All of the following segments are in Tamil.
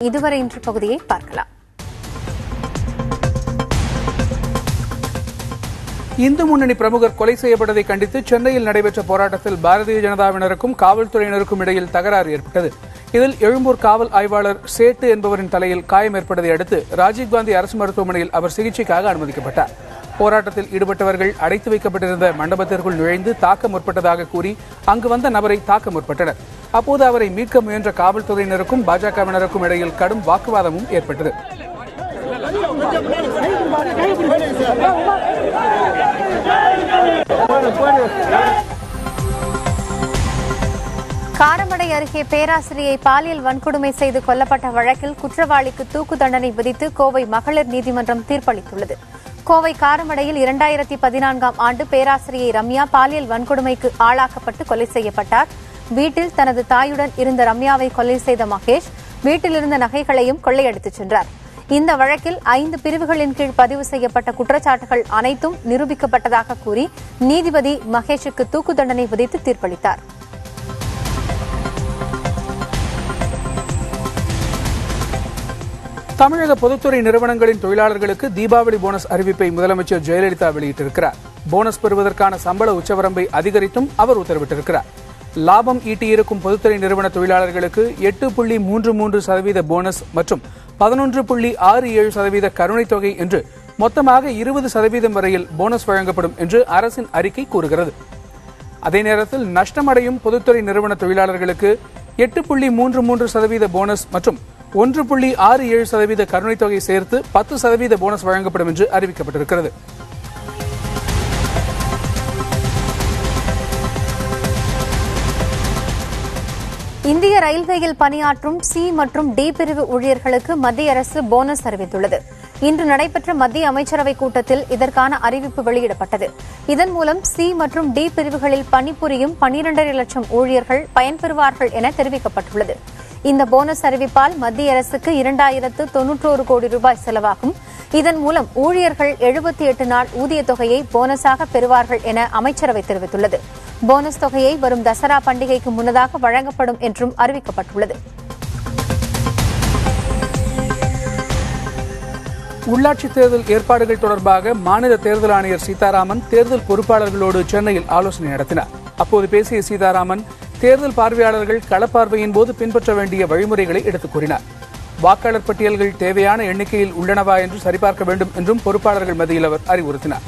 இதுவரை இன்று பகுதியை பார்க்கலாம். இந்து முன்னணி பிரமுகர் கொலை செய்யப்பட்டதை கண்டித்து சென்னையில் நடைபெற்ற போராட்டத்தில் பாரதிய ஜனதாவினருக்கும் காவல்துறையினருக்கும் இடையில் தகராறு ஏற்பட்டது. இதில் எழும்பூர் காவல் ஆய்வாளர் சேட்டு என்பவரின் தலையில் காயம் ஏற்பட்டதை அடுத்து ராஜீவ்காந்தி அரசு மருத்துவமனையில் அவர் சிகிச்சைக்காக அனுமதிக்கப்பட்டார். போராட்டத்தில் ஈடுபட்டவர்கள் அடைத்து வைக்கப்பட்டிருந்த மண்டபத்திற்குள் நுழைந்து தாக்க முற்பட்டதாக கூறி அங்கு வந்த நபரை தாக்க முற்பட்டனர். அப்போது அவரை மீட்க முயன்ற காவல்துறையினருக்கும் பாஜகவினருக்கும் இடையில் கடும் வாக்குவாதமும் ஏற்பட்டது. காரமடை அருகே பேராசிரியை பாலியல் வன்கொடுமை செய்து கொல்லப்பட்ட வழக்கில் குற்றவாளிக்கு தூக்கு தண்டனை விதித்து கோவை மகளிர் நீதிமன்றம் தீர்ப்பளித்துள்ளது. கோவை காரமடையில் 2014ஆம் ஆண்டு பேராசிரியை ரம்யா பாலியல் வன்கொடுமைக்கு ஆளாக்கப்பட்டு கொலை செய்யப்பட்டார். வீட்டில் தனது தாயுடன் இருந்த ரம்யாவை கொலை செய்த மகேஷ் வீட்டில் இருந்த நகைகளையும் கொள்ளையடித்துச் சென்றார். இந்த வழக்கில் 5 பிரிவுகளின் கீழ் பதிவு செய்யப்பட்ட குற்றச்சாட்டுகள் அனைத்தும் நிரூபிக்கப்பட்டதாக கூறி நீதிபதி மகேஷுக்கு தூக்கு தண்டனை விதித்து தீர்ப்பளித்தார். தமிழக பொதுத்துறை நிறுவனங்களின் தொழிலாளர்களுக்கு தீபாவளி போனஸ் அறிவிப்பை முதலமைச்சர் ஜெயலலிதா வெளியிட்டிருக்கிறார். போனஸ் பெறுவதற்கான சம்பள உச்சவரம்பை அதிகரித்தும் அவர் உத்தரவிட்டிருக்கிறார். லாபம் ஈட்டியிருக்கும் பொதுத்துறை நிறுவன தொழிலாளர்களுக்கு 8.33% போனஸ் மற்றும் 11.67% கருணைத் தொகை என்று மொத்தமாக 20% வரையில் போனஸ் வழங்கப்படும் என்று அரசின் அறிக்கை கூறுகிறது. அதே நேரத்தில் நஷ்டமடையும் பொதுத்துறை நிறுவன தொழிலாளர்களுக்கு 8.33% போனஸ் மற்றும் 1.67% கருணைத் தொகை சேர்த்து 10% போனஸ் வழங்கப்படும் என்று அறிவிக்கப்பட்டிருக்கிறது. இந்திய ரயில்வேயில் பணியாற்றும் சி மற்றும் டி பிரிவு ஊழியர்களுக்கு மத்திய அரசு போனஸ் அறிவித்துள்ளது. இன்று நடைபெற்ற மத்திய அமைச்சரவைக் கூட்டத்தில் இதற்கான அறிவிப்பு வெளியிடப்பட்டது. இதன் மூலம் சி மற்றும் டி பிரிவுகளில் பணிபுரியும் 12.5 லட்சம் ஊழியர்கள் பயன்பெறுவார்கள் என தெரிவிக்கப்பட்டுள்ளது. இந்த போனஸ் அறிவிப்பால் மத்திய அரசுக்கு 2091 கோடி ரூபாய் செலவாகும். இதன் மூலம் ஊழியர்கள் 78 நாள் ஊதிய தொகையை போனஸாக பெறுவார்கள் என அமைச்சரவை தெரிவித்துள்ளது. போனஸ் தொகையை வரும் தசரா பண்டிகைக்கு முன்னதாக வழங்கப்படும் என்றும் அறிவிக்கப்பட்டுள்ளது. உள்ளாட்சித் தேர்தல் ஏற்பாடுகள் தொடர்பாக மாநில தேர்தல் ஆணையர் சீதாராமன் தேர்தல் பொறுப்பாளர்களோடு சென்னையில் ஆலோசனை நடத்தினார். அப்போது பேசிய சீதாராமன் தேர்தல் பார்வையாளர்கள் களப்பார்வையின் போது பின்பற்ற வேண்டிய வழிமுறைகளை எடுத்துக் கூறினார். வாக்காளர் பட்டியல்கள் தேவையான எண்ணிக்கையில் உள்ளனவா என்று சரிபார்க்க வேண்டும் என்றும் பொறுப்பாளர்கள் மத்தியில் அவர் அறிவுறுத்தினார்.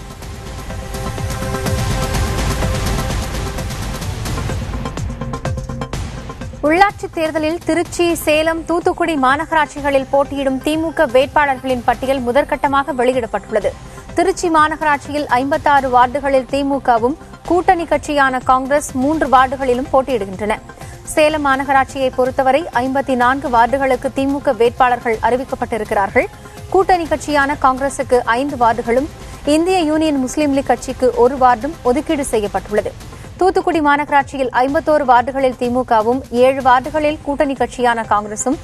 உள்ளாட்சித் தேர்தலில் திருச்சி, சேலம், தூத்துக்குடி மாநகராட்சிகளில் போட்டியிடும் திமுக வேட்பாளர்களின் பட்டியல் முதற்கட்டமாக வெளியிடப்பட்டுள்ளது. திருச்சி மாநகராட்சியில் 56 வார்டுகளில் திமுகவும் கூட்டணி கட்சியான காங்கிரஸ் 3 வார்டுகளிலும் போட்டியிடுகின்றன. சேலம் மாநகராட்சியை பொறுத்தவரை 54 வார்டுகளுக்கு திமுக வேட்பாளர்கள் அறிவிக்கப்பட்டிருக்கிறார்கள். கூட்டணி கட்சியான காங்கிரசுக்கு 5 வார்டுகளும் இந்திய யூனியன் முஸ்லீம் லீக் கட்சிக்கு 1 வார்டும் ஒதுக்கீடு செய்யப்பட்டுள்ளது. தூத்துக்குடி மாநகராட்சியில் 51 வார்டுகளில் திமுகவும் 7 வார்டுகளில் கூட்டணி கட்சியான காங்கிரசும்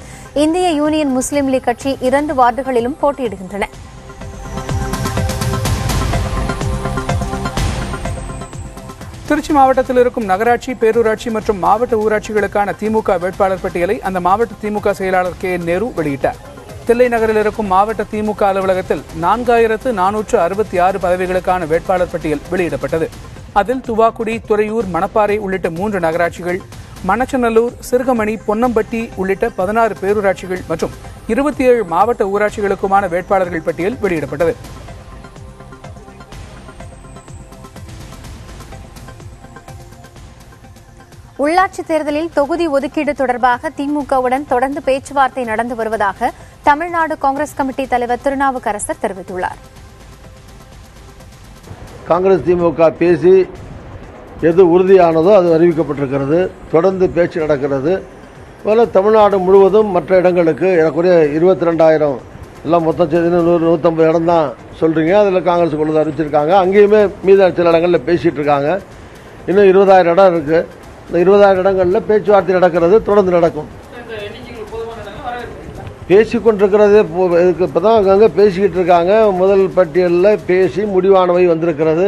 இந்திய யூனியன் முஸ்லீம் லீக் கட்சி 2 வார்டுகளிலும் போட்டியிடுகின்றன. திருச்சி மாவட்டத்தில் இருக்கும் நகராட்சி, பேரூராட்சி மற்றும் மாவட்ட ஊராட்சிகளுக்கான திமுக வேட்பாளர் பட்டியலை அந்த மாவட்ட திமுக செயலாளர் கே.என். நேரு வெளியிட்டார். தில்லை நகரில் இருக்கும் மாவட்ட திமுக அலுவலகத்தில் 4466 பதவிகளுக்கான வேட்பாளர் பட்டியல் வெளியிடப்பட்டது. அதில் துவாக்குடி, துறையூர், மணப்பாறை உள்ளிட்ட 3 நகராட்சிகள், மணச்சநல்லூர், சிறுகமணி, பொன்னம்பட்டி உள்ளிட்ட 16 பேரூராட்சிகள் மற்றும் 27 மாவட்ட ஊராட்சிகளுக்குமான வேட்பாளர்கள் பட்டியல் வெளியிடப்பட்டது. உள்ளாட்சித் தேர்தலில் தொகுதி ஒதுக்கீடு தொடர்பாக திமுகவுடன் தொடர்ந்து பேச்சுவார்த்தை நடந்து வருவதாக தமிழ்நாடு காங்கிரஸ் கமிட்டி தலைவர் திருநாவுக்கரசர் தெரிவித்துள்ளார். காங்கிரஸ் திமுக பேசி எது உறுதியானதோ அது அறிவிக்கப்பட்டிருக்கிறது. தொடர்ந்து பேச்சு நடக்கிறது. போல தமிழ்நாடு முழுவதும் மற்ற இடங்களுக்கு ஏறக்குறைய 22,000 எல்லாம் மொத்தம் 150 இடம் தான் சொல்றீங்க. அதில் காங்கிரஸ் கொண்டு அறிவிச்சிருக்காங்க. அங்கேயுமே மீத சில இடங்களில் பேசிட்டு இருக்காங்க. இன்னும் 20,000 இடம் இருக்கு. இந்த 20,000 இடங்களில் பேச்சுவார்த்தை நடக்கிறது, தொடர்ந்து நடக்கும். பேசிக்கொண்டிருக்கிறது இப்பதான் அங்கங்க பேசிக்கிட்டு இருக்காங்க. முதல் பட்டியலில் பேசி முடிவானவை வந்திருக்கிறது.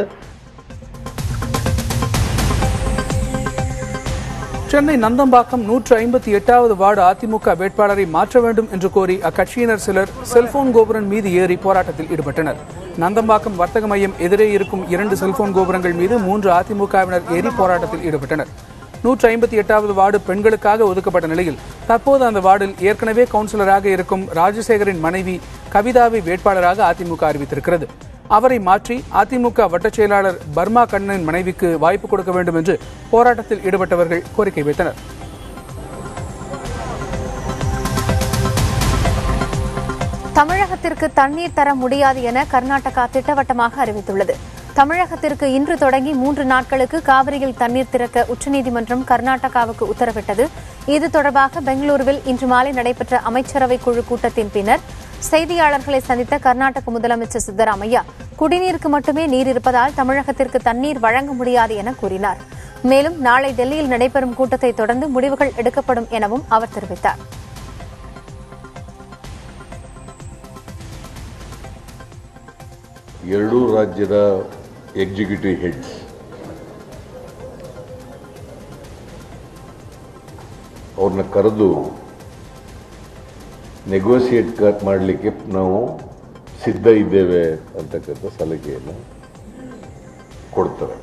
சென்னை நந்தம்பாக்கம் 158வது வார்டு அதிமுக வேட்பாளரை மாற்ற வேண்டும் என்று கோரி அக்கட்சியினர் சிலர் செல்போன் கோபுரம் மீது ஏறி போராட்டத்தில் ஈடுபட்டனர். நந்தம்பாக்கம் வர்த்தக மையம் எதிரே இருக்கும் 2 செல்போன் கோபுரங்கள் மீது 3 அதிமுகவினர் ஏறி போராட்டத்தில் ஈடுபட்டனர். 158வது வார்டு பெண்களுக்காக ஒதுக்கப்பட்ட நிலையில் தற்போது அந்த வார்டில் ஏற்கனவே கவுன்சிலராக இருக்கும் ராஜசேகரின் மனைவி கவிதாவை வேட்பாளராக அதிமுக அறிவித்திருக்கிறது. அவரை மாற்றி அதிமுக வட்டச் செயலாளர் பர்மா கண்ணனின் மனைவிக்கு வாய்ப்பு கொடுக்க வேண்டும் என்று போராட்டத்தில் ஈடுபட்டவர்கள் கோரிக்கை வைத்தனர். தமிழகத்திற்கு தண்ணீர் தர முடியாது என கர்நாடகா திட்டவட்டமாக அறிவித்துள்ளது. தமிழகத்திற்கு இன்று தொடங்கி 3 நாட்களுக்கு காவிரியில் தண்ணீர் திறக்க உச்சநீதிமன்றம் கர்நாடகாவுக்கு உத்தரவிட்டது. இது தொடர்பாக பெங்களூருவில் இன்று மாலை நடைபெற்ற அமைச்சரவை குழு கூட்டத்தின் பின்னர் செய்தியாளர்களை சந்தித்த கர்நாடக முதலமைச்சர் சித்தராமையா குடிநீருக்கு மட்டுமே நீர் இருப்பதால் தமிழகத்திற்கு தண்ணீர் வழங்க முடியாது என கூறினார். மேலும் நாளை டெல்லியில் நடைபெறும் கூட்டத்தை தொடர்ந்து முடிவுகள் எடுக்கப்படும் எனவும் அவர் தெரிவித்தார். ಎರಡೂ ರಾಜ್ಯದ ಎಕ್ಸಿಕ್ಯೂಟಿವ್ ಹೆಡ್ಸ್ ಅವ್ರನ್ನ ಕರೆದು ನೆಗೋಸಿಯೇಟ್ ಮಾಡಲಿಕ್ಕೆ ನಾವು ಸಿದ್ಧ ಇದ್ದೇವೆ ಅಂತಕ್ಕಂಥ ಸಲಹೆಯನ್ನು ಕೊಡ್ತಾರೆ.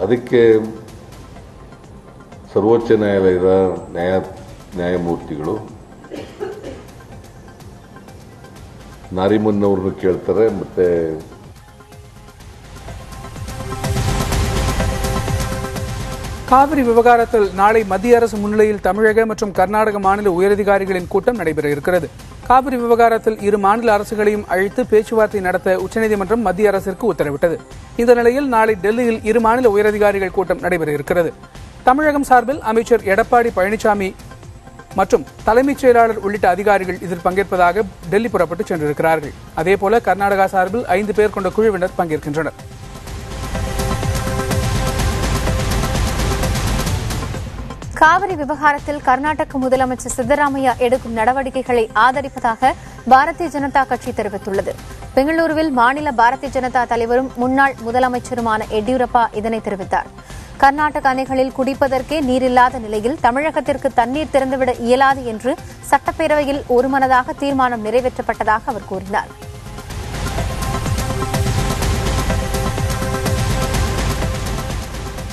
ಅದಕ್ಕೆ ಸರ್ವೋಚ್ಚ ನ್ಯಾಯಾಲಯದ ನ್ಯಾಯಮೂರ್ತಿಗಳು ನಾರಿಮನ್ ಅವರನ್ನು ಕೇಳ್ತಾರೆ. ಮತ್ತೆ காவிரி விவகாரத்தில் நாளை மத்திய அரசு முன்னிலையில் தமிழக மற்றும் கர்நாடக மாநில உயரதிகாரிகளின் கூட்டம் நடைபெற இருக்கிறது. காவிரி விவகாரத்தில் 2 மாநில அரசுகளையும் அழைத்து பேச்சுவார்த்தை நடத்த உச்சநீதிமன்றம் மத்திய அரசிற்கு உத்தரவிட்டது. இந்த நிலையில் நாளை டெல்லியில் 2 மாநில உயரதிகாரிகள் கூட்டம் நடைபெற இருக்கிறது. தமிழகம் சார்பில் அமைச்சர் எடப்பாடி பழனிசாமி மற்றும் தலைமைச் செயலாளர் உள்ளிட்ட அதிகாரிகள் இதில் பங்கேற்பதாக டெல்லி புறப்பட்டு சென்றிருக்கிறார்கள். அதேபோல கர்நாடகா சார்பில் 5 பேர் கொண்ட குழுவினர் பங்கேற்கின்றனர். காவிரி விவகாரத்தில் கர்நாடக முதலமைச்சர் சித்தராமையா எடுக்கும் நடவடிக்கைகளை ஆதரிப்பதாக பாரதிய ஜனதா கட்சி தெரிவித்துள்ளது. பெங்களூருவில் மாநில பாரதிய ஜனதா தலைவரும் முன்னாள் முதலமைச்சருமான எடியூரப்பா இதனை தெரிவித்தார். கர்நாடக அணைகளில் குடிப்பதற்கே நீர் இல்லாத நிலையில் தமிழகத்திற்கு தண்ணீர் திறந்துவிட இயலாது என்று சட்டப்பேரவையில் ஒருமனதாக தீர்மானம் நிறைவேற்றப்பட்டதாக அவர் கூறினார்.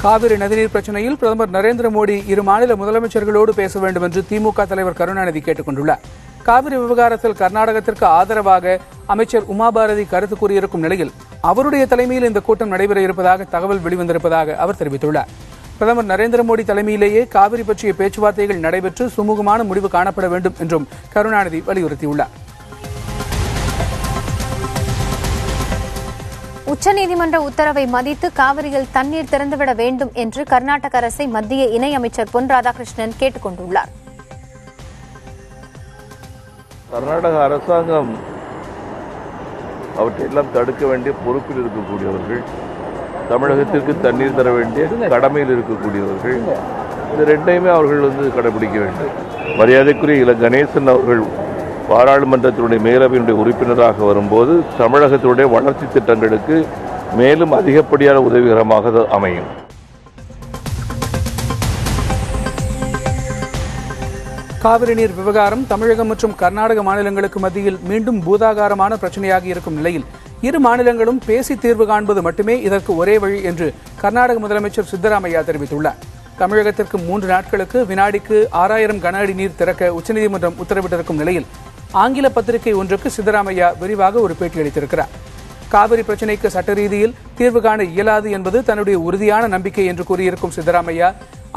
காவிரி நதிநீர் பிரச்சினையில் பிரதமர் நரேந்திர மோடி 2 மாநில முதலமைச்சர்களோடு பேச வேண்டும் என்று திமுக தலைவர் கருணாநிதி கேட்டுக் கொண்டுள்ளார். காவிரி விவகாரத்தில் கர்நாடகத்திற்கு ஆதரவாக அமைச்சர் உமாபாரதி கருத்து கூறியிருக்கும் நிலையில் அவருடைய தலைமையில் இந்த கூட்டம் நடைபெற இருப்பதாக தகவல் வெளிவந்திருப்பதாக அவர் தெரிவித்துள்ளார். பிரதமர் நரேந்திர மோடி தலைமையிலேயே காவிரி பற்றிய பேச்சுவார்த்தைகள் நடைபெற்று சுமூகமான முடிவு காணப்பட வேண்டும் என்றும் கருணாநிதி வலியுறுத்தியுள்ளார். உச்சநீதிமன்ற உத்தரவை மதித்து காவிரியில் தண்ணீர் திறந்துவிட வேண்டும் என்று கர்நாடக அரசை மத்திய இணையமைச்சர் பொன் ராதாகிருஷ்ணன் கேட்டுக் கொண்டுள்ளார். கர்நாடக அரசாங்கம் அவற்றையெல்லாம் தடுக்க வேண்டிய பொறுப்பில் இருக்கக்கூடியவர்கள், தமிழகத்திற்கு தண்ணீர் தர வேண்டிய கடமையில் இருக்கக்கூடியவர்கள், இந்த 2யுமே அவர்கள் கடைபிடிக்க வேண்டும். மரியாதைக்குரிய கணேசன் அவர்கள் பாராளுமன்றத்தினுடைய மேலவையினுடைய உறுப்பினராக வரும்போது தமிழகத்தினுடைய வளர்ச்சி திட்டங்களுக்கு மேலும் அதிகப்படியான உதவிகரமாக அமையும். காவிரி நீர் விவகாரம் தமிழகம் மற்றும் கர்நாடக மாநிலங்களுக்கு மத்தியில் மீண்டும் பூதாகாரமான பிரச்சனையாக இருக்கும் நிலையில் 2 மாநிலங்களும் பேசி தீர்வு காண்பது மட்டுமே இதற்கு ஒரே வழி என்று கர்நாடக முதலமைச்சர் சித்தராமையா தெரிவித்துள்ளார். தமிழகத்திற்கு 3 நாட்களுக்கு வினாடிக்கு 6000 கன அடி நீர் திறக்க உச்சநீதிமன்றம் உத்தரவிட்டிருக்கும் நிலையில் ஆங்கில பத்திரிகை ஒன்றுக்கு சித்தராமையா விரிவாக ஒரு பேட்டி அளித்திருக்கிறார். காவிரி பிரச்சினைக்கு சட்ட ரீதியில் தீர்வு காண இயலாது என்பது தன்னுடைய உறுதியான நம்பிக்கை என்று கூறியிருக்கும் சித்தராமையா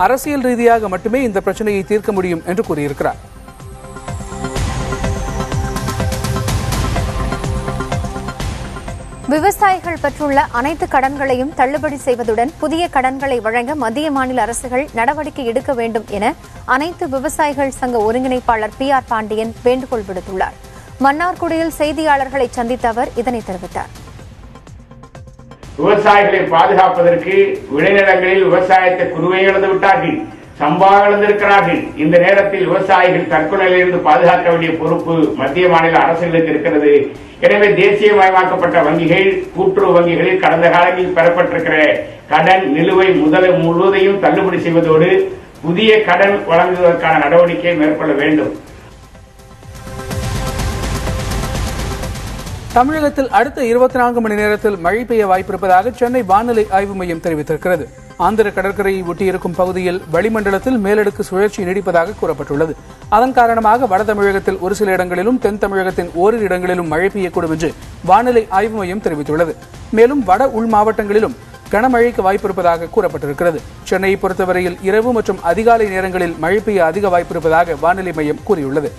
அரசியல் ரீதியாக மட்டுமே இந்த பிரச்சனையை தீர்க்க முடியும் என்று கூறியிருக்கிறார். விவசாயிகள் பெற்றுள்ள அனைத்து கடன்களையும் தள்ளுபடி செய்வதுடன் புதிய கடன்களை வழங்க மத்திய மாநில அரசுகள் நடவடிக்கை எடுக்க வேண்டும் என அனைத்து விவசாயிகள் சங்க ஒருங்கிணைப்பாளர் PR பாண்டியன் வேண்டுகோள் விடுத்துள்ளார். மன்னார்குடியில் செய்தியாளர்களை சந்தித்த அவர் இதனை தெரிவித்தார். விவசாயிகளை பாதுகாப்பதற்கு விளைநிலங்களில் விவசாயத்தை குறுவை இழந்து விட்டார்கள், சம்பா இழந்திருக்கிறார்கள். இந்த நேரத்தில் விவசாயிகள் தற்கொலையிலிருந்து பாதுகாக்க வேண்டிய பொறுப்பு மத்திய மாநில அரசுகளுக்கு இருக்கிறது. எனவே தேசியமயமாக்கப்பட்ட வங்கிகள், கூட்டுறவு வங்கிகளில் கடந்த காலங்களில் பெறப்பட்டிருக்கிற கடன் நிலுவை முழுவதையும் தள்ளுபடி செய்வதோடு புதிய கடன் வழங்குவதற்கான நடவடிக்கை மேற்கொள்ள வேண்டும். தமிழகத்தில் அடுத்த 24 மணி நேரத்தில் மழை பெய்ய வாய்ப்பிருப்பதாக சென்னை வானிலை ஆய்வு மையம் தெரிவித்திருக்கிறது. ஆந்திர கடற்கரையை ஒட்டியிருக்கும் பகுதியில் வளிமண்டலத்தில் மேலடுக்கு சுழற்சி நீடிப்பதாக கூறப்பட்டுள்ளது. அதன் காரணமாக வட தமிழகத்தில் ஒரு சில இடங்களிலும் தென் தமிழகத்தின் ஓரிரு இடங்களிலும் மழை பெய்யக்கூடும் என்று வானிலை ஆய்வு மையம் தெரிவித்துள்ளது. மேலும் வட உள் மாவட்டங்களிலும் கனமழைக்கு வாய்ப்பிருப்பதாக கூறப்பட்டிருக்கிறது. சென்னையை பொறுத்தவரையில் இரவு மற்றும் அதிகாலை நேரங்களில் மழை பெய்ய அதிக வாய்ப்பிருப்பதாக வானிலை மையம் கூறியுள்ளது.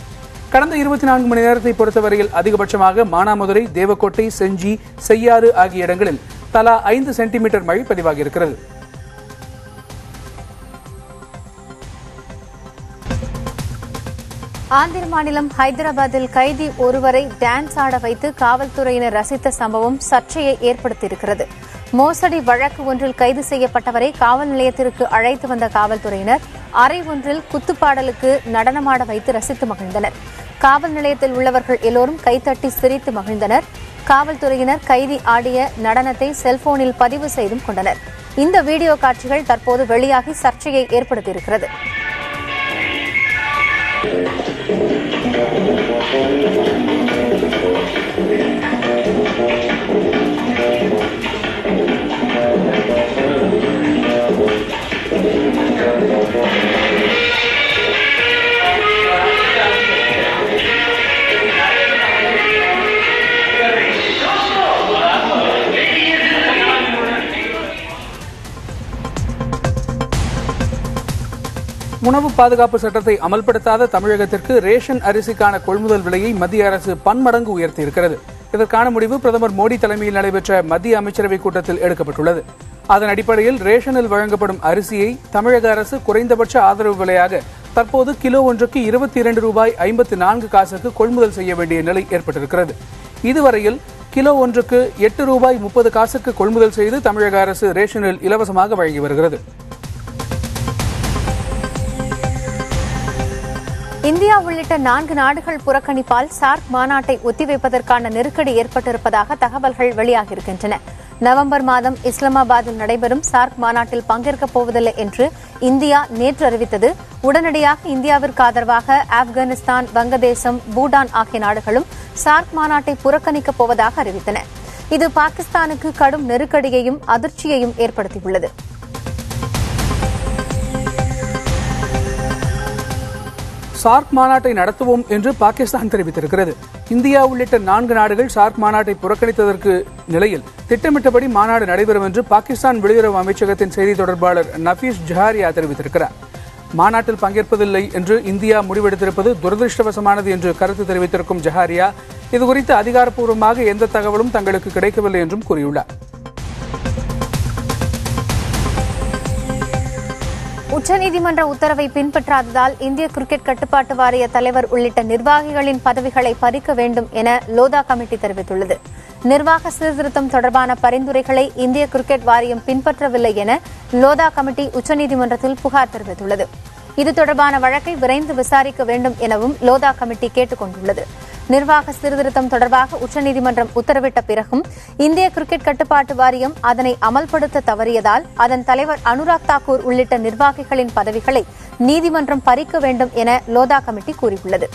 கடந்த 24 மணி நேரத்தை பொறுத்தவரையில் அதிகபட்சமாக மானாமதுரை, தேவக்கோட்டை, செஞ்சி, செய்யாறு ஆகிய இடங்களில் தலா 5 சென்டிமீட்டர் மழை பதிவாகியிருக்கிறது. ஆந்திர மாநிலம் ஹைதராபாத்தில் கைதி ஒருவரை டான்ஸ் ஆட வைத்து காவல்துறையினர் ரசித்த சம்பவம் சர்ச்சையை ஏற்படுத்தியிருக்கிறது. மோசடி வழக்கு ஒன்றில் கைது செய்யப்பட்டவரை காவல் நிலையத்திற்கு அழைத்து வந்த காவல்துறையினர் அறை ஒன்றில் குத்துப்பாடலுக்கு நடனமாட வைத்து ரசித்து மகிழ்ந்தனர். காவல் நிலையத்தில் உள்ளவர்கள் எல்லோரும் கைத்தட்டி சிரித்து மகிழ்ந்தனர். காவல்துறையினர் கைதி ஆடிய நடனத்தை செல்போனில் பதிவு செய்தும் கொண்டனர். இந்த வீடியோ காட்சிகள் தற்போது வெளியாகி சர்ச்சையை ஏற்படுத்தியிருக்கிறது. உணவு பாதுகாப்பு சட்டத்தை அமல்படுத்தாத தமிழகத்திற்கு ரேஷன் அரிசிக்கான கொள்முதல் விலையை மத்திய அரசு பன்மடங்கு உயர்த்தியிருக்கிறது. இதற்கான முடிவு பிரதமர் மோடி தலைமையில் நடைபெற்ற மத்திய அமைச்சரவைக் கூட்டத்தில் எடுக்கப்பட்டுள்ளது. அதன் அடிப்படையில் ரேஷனில் வழங்கப்படும் அரிசியை தமிழக அரசு குறைந்தபட்ச ஆதரவு விலையாக தற்போது கிலோ ஒன்றுக்கு 22 ரூபாய் 54 காசுக்கு கொள்முதல் செய்ய வேண்டிய நிலை ஏற்பட்டிருக்கிறது. இதுவரையில் கிலோ ஒன்றுக்கு 8 ரூபாய் 30 காசுக்கு கொள்முதல் செய்து தமிழக அரசு ரேஷனில் இலவசமாக வழங்கி வருகிறது. இந்தியா உள்ளிட்ட 4 நாடுகள் புறக்கணிப்பால் சார்க் மாநாட்டை ஒத்திவைப்பதற்கான நெருக்கடி ஏற்பட்டிருப்பதாக தகவல்கள் வெளியாகியிருக்கின்றன. நவம்பர் மாதம் இஸ்லாமாபாத்தில் நடைபெறும் சார்க் மாநாட்டில் பங்கேற்கப் போவதில்லை என்று இந்தியா நேற்று அறிவித்தது. உடனடியாக இந்தியாவிற்கு ஆதரவாக ஆப்கானிஸ்தான், வங்கதேசம், பூட்டான் ஆகிய நாடுகளும் சார்க் மாநாட்டை புறக்கணிக்கப் போவதாக அறிவித்தன. இது பாகிஸ்தானுக்கு கடும் நெருக்கடியையும் அதிர்ச்சியையும் ஏற்படுத்தியுள்ளது. சார்க் மாநாட்டை நடத்துவோம் என்று பாகிஸ்தான் தெரிவித்திருக்கிறது. இந்தியா உள்ளிட்ட 4 நாடுகள் சார்க் மாநாட்டை புறக்கணித்ததற்கு நிலையில் திட்டமிட்டபடி மாநாடு நடைபெறும் என்று பாகிஸ்தான் வெளியுறவு அமைச்சகத்தின் செய்தி தொடர்பாளர் நபீஸ் ஜஹாரியா தெரிவித்திருக்கிறார். மாநாட்டில் பங்கேற்பதில்லை என்று இந்தியா முடிவெடுத்திருப்பது துரதிருஷ்டவசமானது என்று கருத்து தெரிவித்திருக்கும் ஜஹாரியா இதுகுறித்து அதிகாரப்பூர்வமாக எந்த தகவலும் தங்களுக்கு கிடைக்கவில்லை என்றும் கூறியுள்ளார். உச்சநீதிமன்ற உத்தரவை பின்பற்றாததால் இந்திய கிரிக்கெட் கட்டுப்பாட்டு வாரிய தலைவர் உள்ளிட்ட நிர்வாகிகளின் பதவிகளை பறிக்க வேண்டும் என லோதா கமிட்டி தெரிவித்துள்ளது. நிர்வாக சீர்திருத்தம் தொடர்பான பரிந்துரைகளை இந்திய கிரிக்கெட் வாரியம் பின்பற்றவில்லை என லோதா கமிட்டி உச்சநீதிமன்றத்தில் புகார் தெரிவித்துள்ளது. இது தொடர்பான வழக்கை விரைந்து விசாரிக்க வேண்டும் எனவும் லோதா கமிட்டி கேட்டுக் கொண்டுள்ளது. நிர்வாக சீர்திருத்தம் தொடர்பாக உச்சநீதிமன்றம் உத்தரவிட்ட பிறகும் இந்திய கிரிக்கெட் கட்டுப்பாட்டு வாரியம் அதனை அமல்படுத்த தவறியதால் அதன் தலைவர் அனுராக் தாக்கூர் உள்ளிட்ட நிர்வாகிகளின் பதவிகளை நீதிமன்றம் பறிக்க வேண்டும் என லோதா கமிட்டி கூறியுள்ளது.